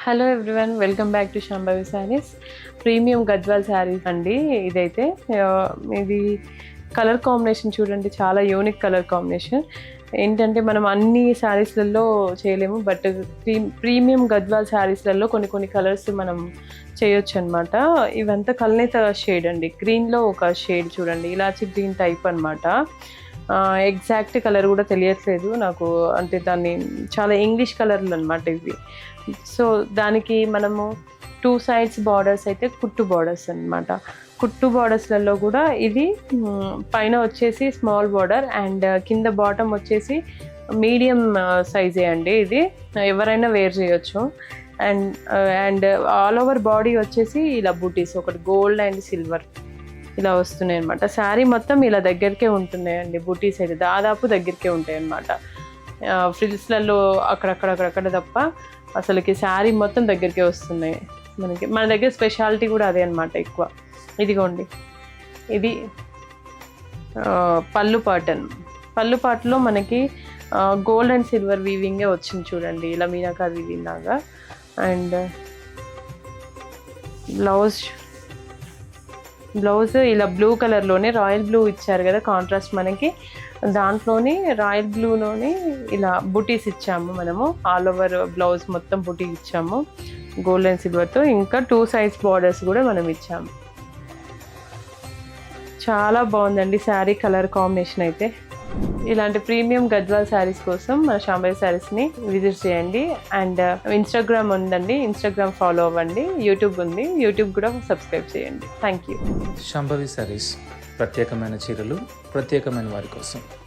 Hello everyone, welcome back to Shambhavi saris. Premium Gadwal saris అండి. ఇదైతే ఇది కలర్ కాంబినేషన్ చూడండి, చాలా యూనిక్ కలర్ కాంబినేషన్. ఏంటంటే మనం అన్ని శారీస్లలో చేయలేము, బట్ ప్రీమియం గద్వాల్ శారీస్లలో కొన్ని కొన్ని కలర్స్ మనం చేయొచ్చు అనమాట. ఇవంతా కల్నేత షేడ్ అండి, గ్రీన్లో ఒక షేడ్ చూడండి, ఇలాచి గ్రీన్ టైప్ అనమాట. ఎగ్జాక్ట్ కలర్ కూడా తెలియట్లేదు నాకు, అంటే దాన్ని చాలా ఇంగ్లీష్ కలర్లు అనమాట ఇవి. సో దానికి మనము 2 సైడ్స్ బార్డర్స్ అయితే కుట్టు బార్డర్స్ అనమాట. కుట్టు బార్డర్స్లలో కూడా ఇది పైన వచ్చేసి స్మాల్ బార్డర్ అండ్ కింద బాటమ్ వచ్చేసి మీడియం సైజే అండి. ఇది ఎవరైనా వేర్ చేయొచ్చు. అండ్ ఆల్ ఓవర్ బాడీ వచ్చేసి ఇలా బూటీస్, ఒకటి గోల్డ్ అండ్ సిల్వర్ ఇలా వస్తున్నాయి అనమాట. శారీ మొత్తం ఇలా దగ్గరికే ఉంటున్నాయండి. బూటీస్ అయితే దాదాపు దగ్గరికే ఉంటాయి అన్నమాట. ఫ్రిల్స్లలో అక్కడక్కడ తప్ప అసలుకి శారీ మొత్తం దగ్గరికే వస్తున్నాయి మనకి. మన దగ్గర స్పెషాలిటీ కూడా అదే అనమాట ఎక్కువ. ఇదిగోండి, ఇది పళ్ళు పాటన్. పళ్ళు పాటలో మనకి గోల్డ్ అండ్ సిల్వర్ వీవింగే వచ్చింది చూడండి, ఇలా మీనాకారి వీవింగ్ లాగా. అండ్ బ్లౌజ్ ఇలా బ్లూ కలర్లోనే రాయల్ బ్లూ ఇచ్చారు కదా కాంట్రాస్ట్ మనకి, దాంట్లోనే రాయల్ బ్లూలోనే ఇలా బుటీస్ ఇచ్చాము మనము. ఆల్ ఓవర్ బ్లౌజ్ మొత్తం బుటీ ఇచ్చాము గోల్డ్ అండ్ సిల్వర్తో. ఇంకా 2 సైజ్ బార్డర్స్ కూడా మనం ఇచ్చాము. చాలా బాగుందండి శారీ కలర్ కాంబినేషన్ అయితే. ఇలాంటి ప్రీమియం గద్వాల్ శారీస్ కోసం మన శాంభవి శారీస్ని విజిట్ చేయండి. అండ్ ఇన్స్టాగ్రామ్ ఉందండి, ఇన్స్టాగ్రామ్ ఫాలో అవ్వండి. యూట్యూబ్ ఉంది, యూట్యూబ్ కూడా సబ్స్క్రైబ్ చేయండి. Thank you. శాంభవి శారీస్, ప్రత్యేకమైన చీరలు ప్రత్యేకమైన వారి కోసం.